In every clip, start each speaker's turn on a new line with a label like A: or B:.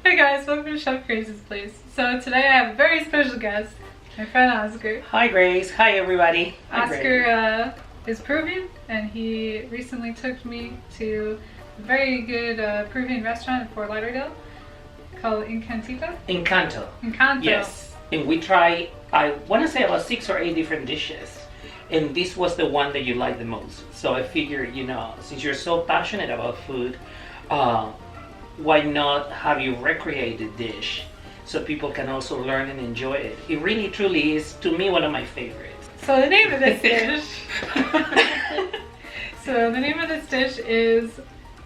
A: Hey guys, welcome to Chef Grace's Place. So today I have a very special guest, my friend Oscar.
B: Hi Grace, hi everybody.
A: Oscar is Peruvian and he recently took me to a very good Peruvian restaurant in Fort Lauderdale called
B: Encanto.
A: Yes.
B: And we try, I want to say about 6 or 8 different dishes. And this was the one that you like the most. So I figured, since you're so passionate about food, why not have you recreate the dish so people can also learn and enjoy it. It really truly is, to me, one of my favorites.
A: So the name of this dish is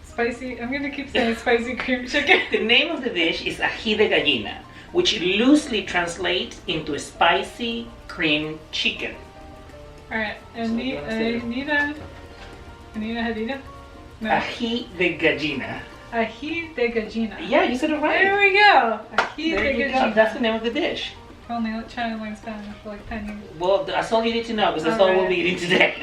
A: spicy, I'm going to keep saying spicy cream chicken.
B: The name of the dish is Aji de Gallina, which loosely translates into spicy cream chicken.
A: Alright, Anita Hadida? No.
B: Aji de Gallina.
A: Aji de Gallina.
B: Yeah, you said it right.
A: There we go. Aji de Gallina.
B: That's the name of the dish.
A: If only trying to learn Spanish for like 10 years.
B: Well, that's all you need to know because that's all we'll be eating today.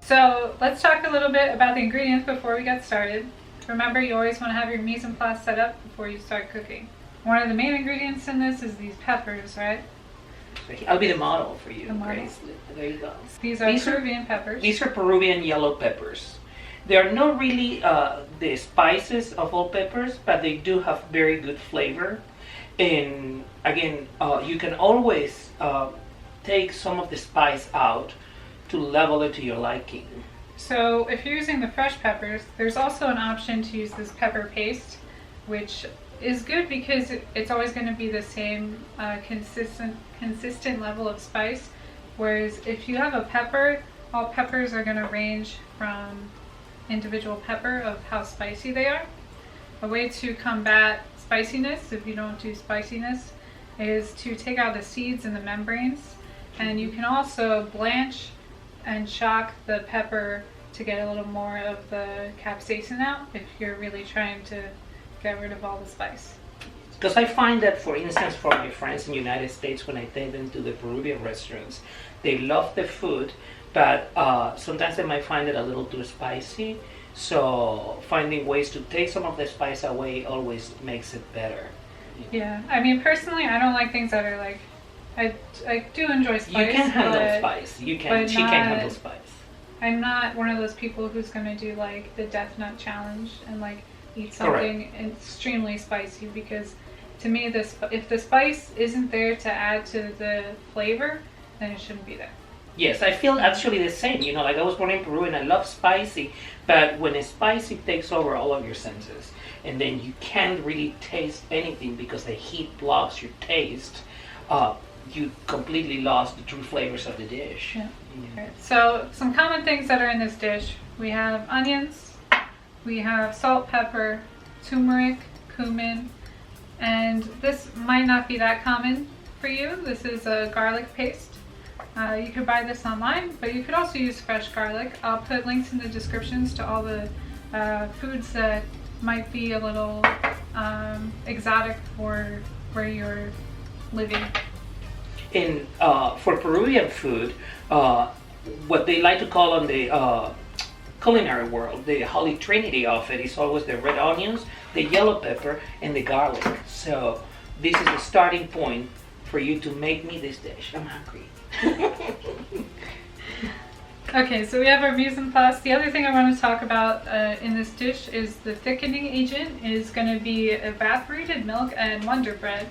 A: So let's talk a little bit about the ingredients before we get started. Remember, you always want to have your mise en place set up before you start cooking. One of the main ingredients in this is these peppers, right?
B: I'll be the model for you,
A: Grace.
B: There you go.
A: These are Peruvian peppers.
B: These are Peruvian yellow peppers. They are not really the spices of all peppers, but they do have very good flavor. And again, you can always take some of the spice out to level it to your liking.
A: So if you're using the fresh peppers, there's also an option to use this pepper paste, which is good because it's always going to be the same consistent level of spice. Whereas if you have a pepper, all peppers are going to range from individual pepper of how spicy they are. A way to combat spiciness, if you don't do spiciness, is to take out the seeds and the membranes. And you can also blanch and shock the pepper to get a little more of the capsaicin out if you're really trying to get rid of all the spice.
B: Because I find that, for instance, for my friends in the United States, when I take them to the Peruvian restaurants, they love the food, but sometimes they might find it a little too spicy. So finding ways to take some of the spice away always makes it better.
A: Yeah, I mean, personally, I don't like things that are like, I do enjoy spice.
B: You can handle spice. She can handle spice.
A: I'm not one of those people who's going to do like the death nut challenge and like eat something extremely spicy, because to me, if the spice isn't there to add to the flavor, then it shouldn't be there.
B: Yes, I feel actually the same. Like I was born in Peru and I love spicy, but when it's spicy takes over all of your senses, and then you can't really taste anything because the heat blocks your taste. You completely lost the true flavors of the dish.
A: Yeah. Okay. So some common things that are in this dish: we have onions, we have salt, pepper, turmeric, cumin, and this might not be that common for you. This is a garlic paste. You could buy this online, but you could also use fresh garlic. I'll put links in the descriptions to all the foods that might be a little exotic for where you're living.
B: And for Peruvian food, what they like to call on the culinary world, the holy trinity of it is always the red onions, the yellow pepper, and the garlic. So this is a starting point for you to make me this dish. I'm hungry.
A: Okay, so we have our mise en place. The other thing I want to talk about in this dish is the thickening agent is going to be evaporated milk and Wonder Bread.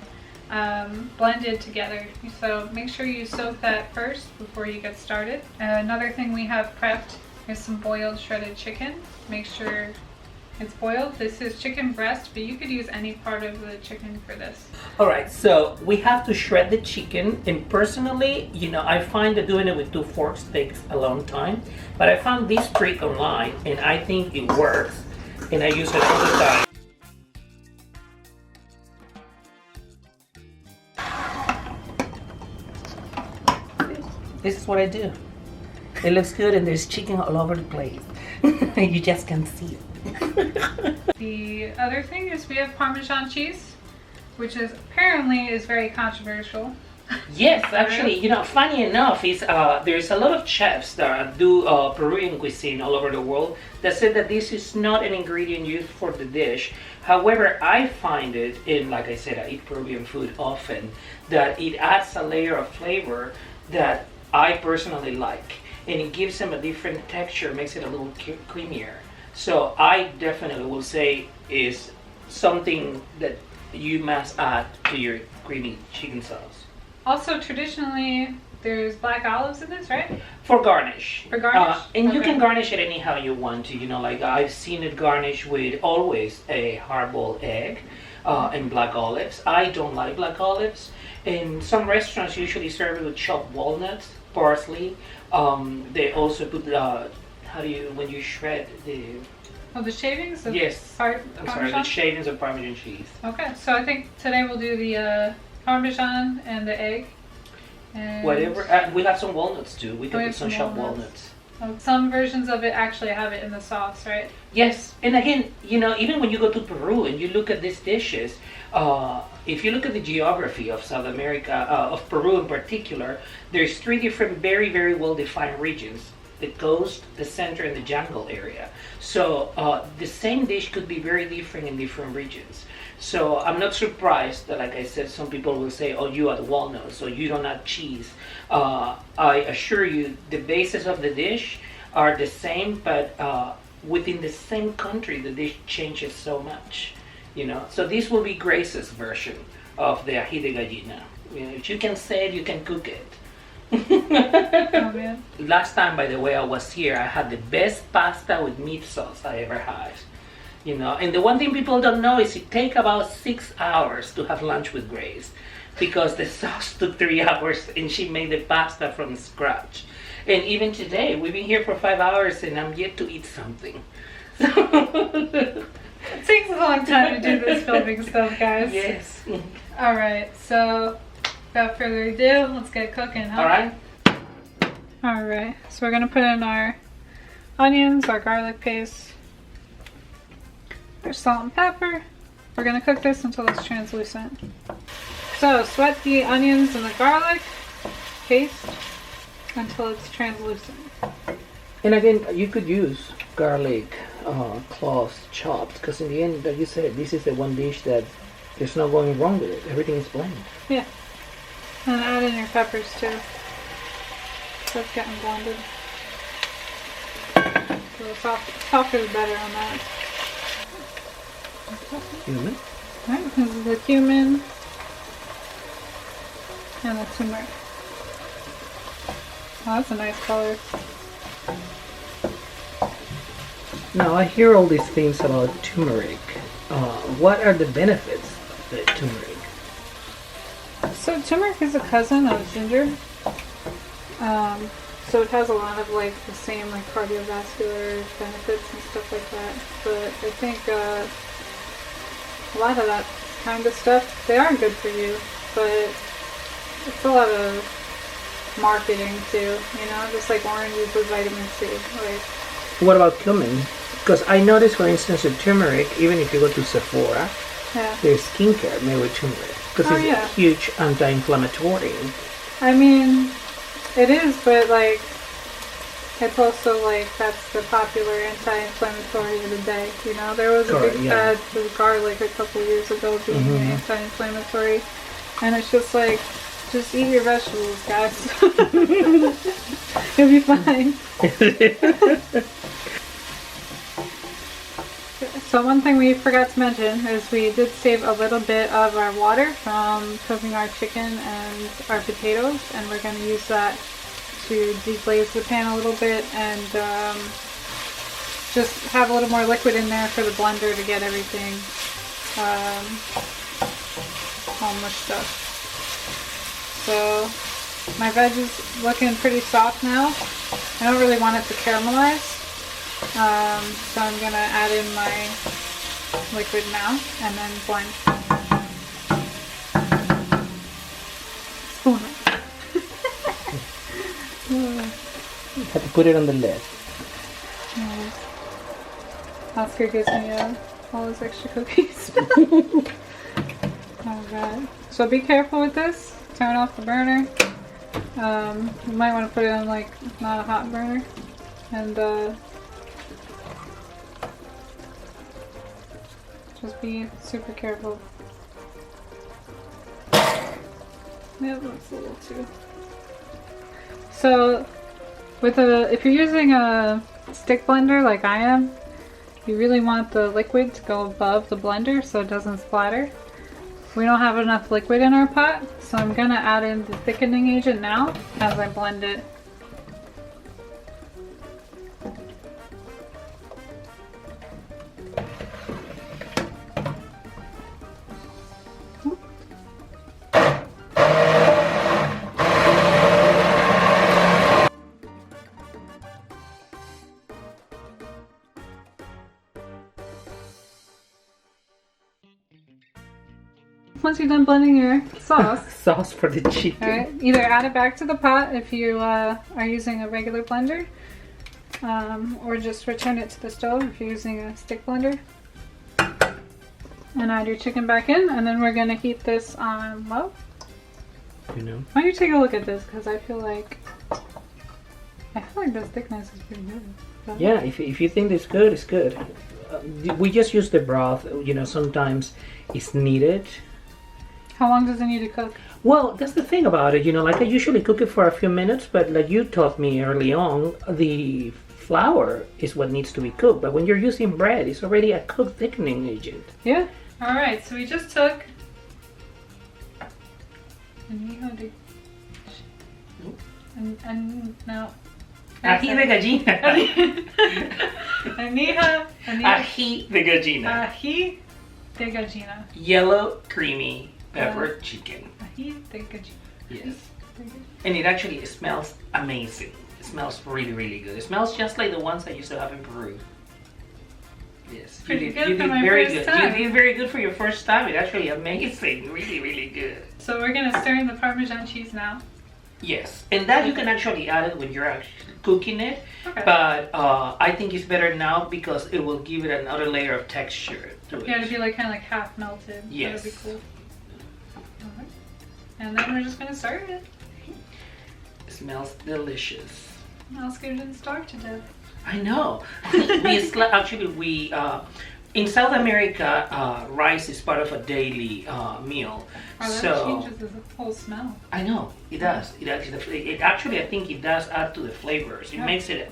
A: Blended together. So make sure you soak that first before you get started. Another thing we have prepped is some boiled shredded chicken. Make sure it's boiled. This is chicken breast, but you could use any part of the chicken for this.
B: Alright, so we have to shred the chicken, and personally, I find that doing it with 2 forks takes a long time, but I found this trick online and I think it works, and I use it all the time. This is what I do. It looks good and there's chicken all over the place. You just can't see it.
A: The other thing is we have Parmesan cheese, which is apparently very controversial.
B: Yes, actually, funny enough, is there's a lot of chefs that do Peruvian cuisine all over the world that said that this is not an ingredient used for the dish. However, I find it, and like I said, I eat Peruvian food often, that it adds a layer of flavor that I personally like, and it gives them a different texture, makes it a little creamier. So I definitely will say is something that you must add to your creamy chicken sauce.
A: Also, traditionally, there's black olives in this, right?
B: For garnish.
A: For garnish?
B: And you can garnish it anyhow you want to. Like I've seen it garnished with always a hard-boiled egg and black olives. I don't like black olives. And some restaurants usually serve it with chopped walnuts, parsley. They also put, when you shred the...
A: Oh, the shavings? Of
B: yes. I'm sorry, the shavings of Parmesan cheese.
A: Okay, so I think today we'll do the Parmesan and the egg. And
B: whatever. We have some walnuts too. We can put some chopped walnuts.
A: Some versions of it actually have it in the sauce, right?
B: Yes, and again, even when you go to Peru and you look at these dishes, if you look at the geography of South America, of Peru in particular, there's 3 different very, very well-defined regions: the coast, the center, and the jungle area. So the same dish could be very different in different regions. So I'm not surprised that, like I said, some people will say, oh, you add walnuts, or you don't add cheese. I assure you, the basis of the dish are the same, but within the same country, the dish changes so much. So this will be Grace's version of the Aji de Gallina. If you can say it, you can cook it.
A: Oh, man.
B: Last time, by the way, I was here, I had the best pasta with meat sauce I ever had. And the one thing people don't know is it takes about 6 hours to have lunch with Grace, because the sauce took 3 hours and she made the pasta from scratch. And even today, we've been here for 5 hours and I'm yet to eat something.
A: It takes a long time to do this filming stuff, guys.
B: Yes.
A: All right, so without further ado, let's get cooking, huh?
B: All right.
A: All right, so we're gonna put in our onions, our garlic paste, our salt and pepper. We're gonna cook this until it's translucent. So sweat the onions and the garlic paste until it's translucent.
B: And again, you could use garlic cloves chopped, because in the end, like you said, this is the one dish that there's no going wrong with it. Everything is blended.
A: Yeah. And add in your peppers too. So it's getting blended. So the softer the better on that.
B: Cumin.
A: Alright, this is the cumin and the turmeric. Oh, that's a nice color.
B: Now, I hear all these things about turmeric. What are the benefits of the turmeric?
A: So turmeric is a cousin of ginger. So it has a lot of the same cardiovascular benefits and stuff like that. But I think a lot of that kind of stuff, they aren't good for you, but it's a lot of marketing too, just like oranges with vitamin C.
B: What about cumin? Because I noticed, for instance, with turmeric, even if you go to Sephora, there's skincare made with turmeric, because it's a huge anti-inflammatory.
A: I mean, it is, but it's also that's the popular anti-inflammatory of the day. There was a big fad with garlic a couple years ago being anti-inflammatory, and it's just just eat your vegetables, guys. You'll be fine. So one thing we forgot to mention is we did save a little bit of our water from cooking our chicken and our potatoes, and we're going to use that to deglaze the pan a little bit and just have a little more liquid in there for the blender to get everything all mushed up. So my veg is looking pretty soft now. I don't really want it to caramelize. So I'm going to add in my liquid now and then blend. Spoon it.
B: Have to put it on the lid.
A: Oscar gives me all those extra cookies. Oh god. So be careful with this. turn off the burner. You might want to put it on like not a hot burner, and just be super careful. Yeah, that's a little too. So, if you're using a stick blender like I am, you really want the liquid to go above the blender so it doesn't splatter. We don't have enough liquid in our pot, so I'm gonna add in the thickening agent now as I blend it. Once you're done blending your sauce,
B: Sauce for the chicken.
A: alright, either add it back to the pot if you are using a regular blender, or just return it to the stove if you're using a stick blender. And add your chicken back in, and then we're gonna heat this on low.
B: You know?
A: Why don't you take a look at this, because I feel like this thickness is pretty good. But
B: Yeah, if you think it's good, it's good. We just use the broth. You know, sometimes it's needed.
A: how long does it need to cook?
B: Well, that's the thing about it. You know, like I usually cook it for a few minutes, but like you taught me early on, the flour is what needs to be cooked. But when you're using bread, it's already a cooked thickening agent.
A: Yeah. All right. So we just took. And now.
B: Aji de Gallina. Aji de Gallina.
A: Aji de Gallina.
B: Yellow creamy pepper chicken.
A: Aji de Gallina.
B: Yes. And it actually smells amazing. It smells really, really good. It smells just like the ones I used to have in Peru. Yes.
A: Pretty
B: you
A: good
B: did
A: for my
B: very
A: first
B: good.
A: time.
B: You did very good for your first time. It's actually amazing. Really, really good.
A: So we're gonna stir in the Parmesan cheese now.
B: Yes. And that you can actually add it when you're actually cooking it.
A: Okay.
B: But I think it's better now because it will give it another layer of texture to it.
A: Yeah, to be like kind of like half melted.
B: Yes.
A: That'd be cool. Alright. And then we're just gonna start it.
B: It smells delicious.
A: Oscar didn't starve to death.
B: I know. we in South America, rice is part of a daily meal.
A: Oh, that
B: So
A: changes the whole smell.
B: I know it does. It actually, I think it does add to the flavors. It
A: Yeah.
B: makes it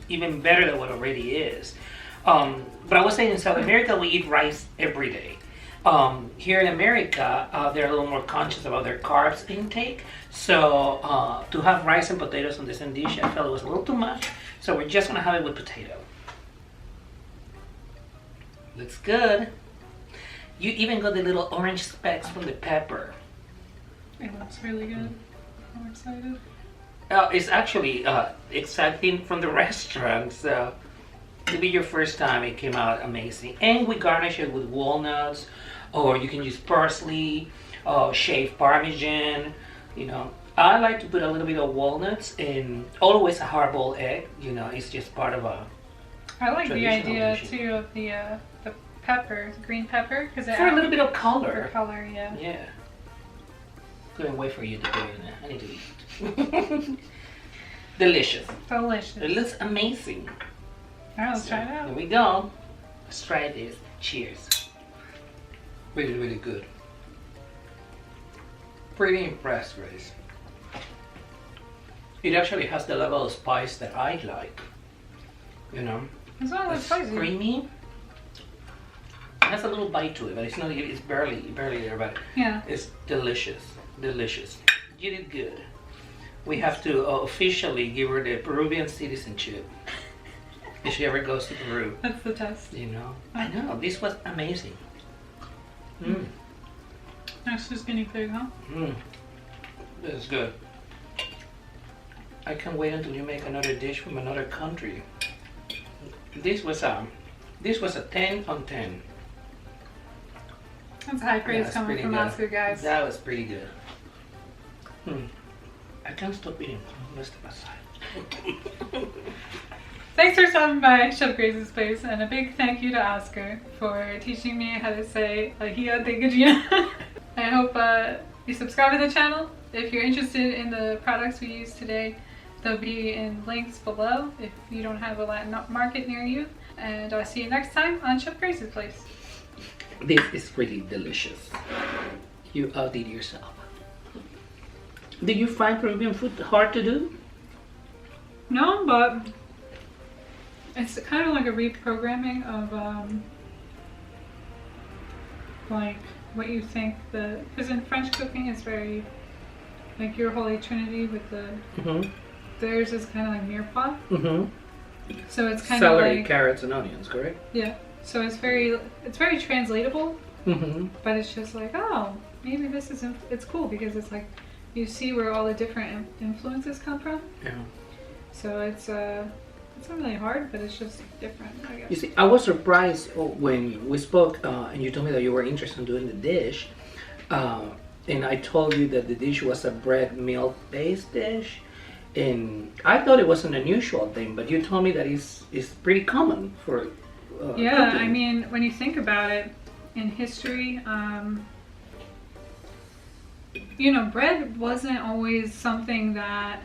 B: even better than what already is. But I was saying in South America, we eat rice every day. Here in America, they're a little more conscious about their carbs intake. So to have rice and potatoes on the same dish, I felt it was a little too much. So we're just gonna have it with potato. Looks good. You even got the little orange specks from the pepper.
A: It looks really good. I'm excited.
B: It's actually exacting from the restaurant. So to be your first time, it came out amazing. And we garnish it with walnuts, or you can use parsley, shaved Parmesan. You know, I like to put a little bit of walnuts and always a hard-boiled egg. You know, it's just part of a.
A: I like the
B: Traditional
A: idea
B: dish.
A: too of the pepper, the green pepper, because it
B: For a
A: adds
B: little bit of
A: for
B: color.
A: color. Yeah.
B: Yeah. Couldn't wait for you to do it. I need to eat. Delicious.
A: Delicious.
B: It looks amazing.
A: All right, let's try it
B: Here
A: out.
B: we go. Let's try this. Cheers. Really, really good. Pretty impressed, Grace. It actually has the level of spice that I like. You know,
A: It's not that
B: it's
A: spicy.
B: creamy. It has a little bite to it, but it's not. It's barely there, but
A: Yeah.
B: it's delicious. Delicious. You did good. We have to officially give her the Peruvian citizenship if she ever goes to Peru.
A: That's the test.
B: You know, I know this was amazing. Mm.
A: Next is guinea pig, huh?
B: Mm. This is good. I can't wait until you make another dish from another country. This was a 10 on 10.
A: That's high praise
B: That's
A: coming
B: pretty
A: from
B: good.
A: Oscar, guys.
B: That was pretty good. I can't stop eating. Rest of aside.
A: Thanks for stopping by Chef Grace's place, and a big thank you to Oscar for teaching me how to say Aji de Gallina. I hope you subscribe to the channel. If you're interested in the products we use today, they'll be in links below if you don't have a Latin market near you. And I'll see you next time on Chef Grace's Place.
B: This is really delicious. You outdid yourself. Did you find Peruvian food hard to do?
A: No, but it's kind of like a reprogramming of like what you think because in French cooking it's very like your Holy Trinity with the theirs is kind of like mirepoix. So it's kind of
B: celery,
A: like
B: carrots, and onions, correct?
A: Yeah. So it's very translatable. But it's just like, oh, maybe this is it's cool because it's like you see where all the different influences come from.
B: Yeah.
A: So it's not really hard, but it's just different, I guess.
B: You see, I was surprised when we spoke and you told me that you were interested in doing the dish. And I told you that the dish was a bread milk based dish. And I thought it was an unusual thing, but you told me that it's pretty common for
A: yeah,
B: cooking.
A: I mean, when you think about it, in history, you know, bread wasn't always something that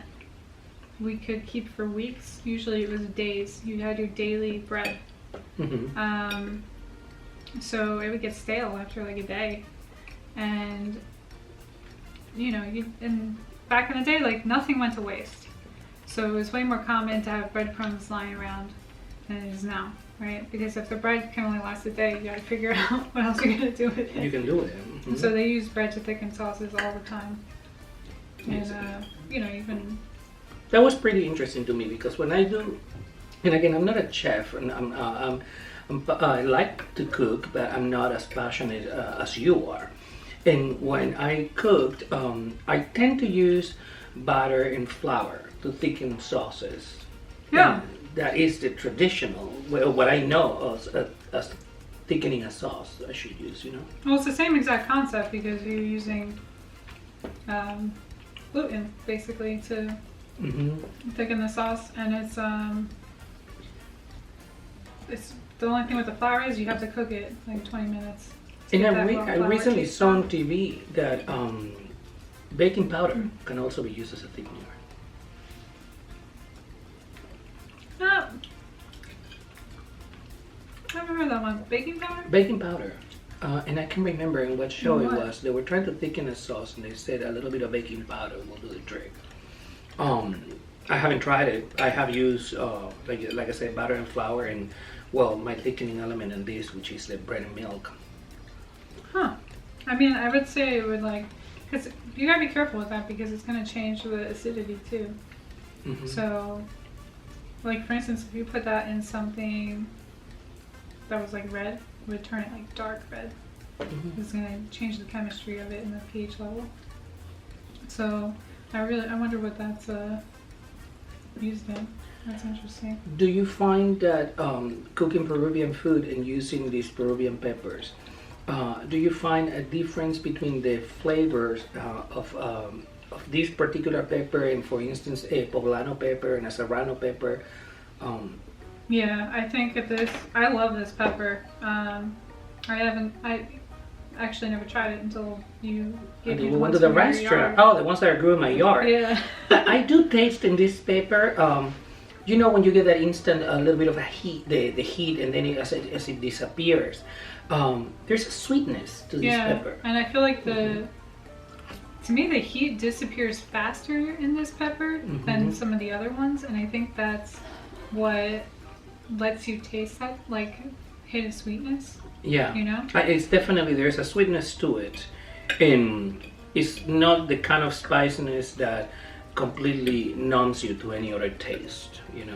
A: we could keep for weeks. Usually it was days. You had your daily bread. So it would get stale after like a day. And, you know, back in the day, like nothing went to waste. So it was way more common to have breadcrumbs lying around than it is now, right? Because if the bread can only last a day, you gotta figure out what else you're gonna do with it.
B: You can do with it.
A: So they use bread to thicken sauces all the time. And, you know, even...
B: That was pretty interesting to me because when I do, and again, I'm not a chef, and I like to cook, but I'm not as passionate as you are. And when I cooked, I tend to use butter and flour to thicken sauces.
A: Yeah.
B: And that is the traditional, what I know as thickening a sauce I should use, you know?
A: Well, it's the same exact concept because you're using gluten, basically, to thicken the sauce. And it's the only thing with the flour is you have to cook it like 20 minutes.
B: And I recently saw on TV that baking powder can also be used as a thickener.
A: I remember that one. Baking powder?
B: Baking powder. And I can remember in what show
A: What?
B: it was. They were trying to thicken a sauce and they said a little bit of baking powder will do the trick. I haven't tried it. I have used, like I said, butter and flour and, well, my thickening element in this, which is the bread and milk.
A: Huh. I mean, I would say it would like, because you gotta be careful with that because it's gonna change the acidity too. So, like for instance, if you put that in something that was like red, it would turn it like dark red. It's gonna change the chemistry of it and the pH level. So, I wonder what that's used in. That's interesting.
B: Do you find that cooking Peruvian food and using these Peruvian peppers, do you find a difference between the flavors of this particular pepper and, for instance, a poblano pepper and a serrano pepper?
A: Yeah, I think I love this pepper. I actually never tried it until you gave me the
B: went
A: ones
B: to the
A: from your
B: restaurant.
A: yard.
B: Oh, the ones that grew in my yard.
A: Yeah.
B: I do taste in this pepper. You know when you get that instant, a little bit of a heat, the heat, and then as it disappears, there's a sweetness to this pepper.
A: And I feel like to me the heat disappears faster in this pepper than some of the other ones, and I think that's what lets you taste that like hidden sweetness.
B: Yeah,
A: you know,
B: it's definitely, there's a sweetness to it, and it's not the kind of spiciness that completely numbs you to any other taste, you know.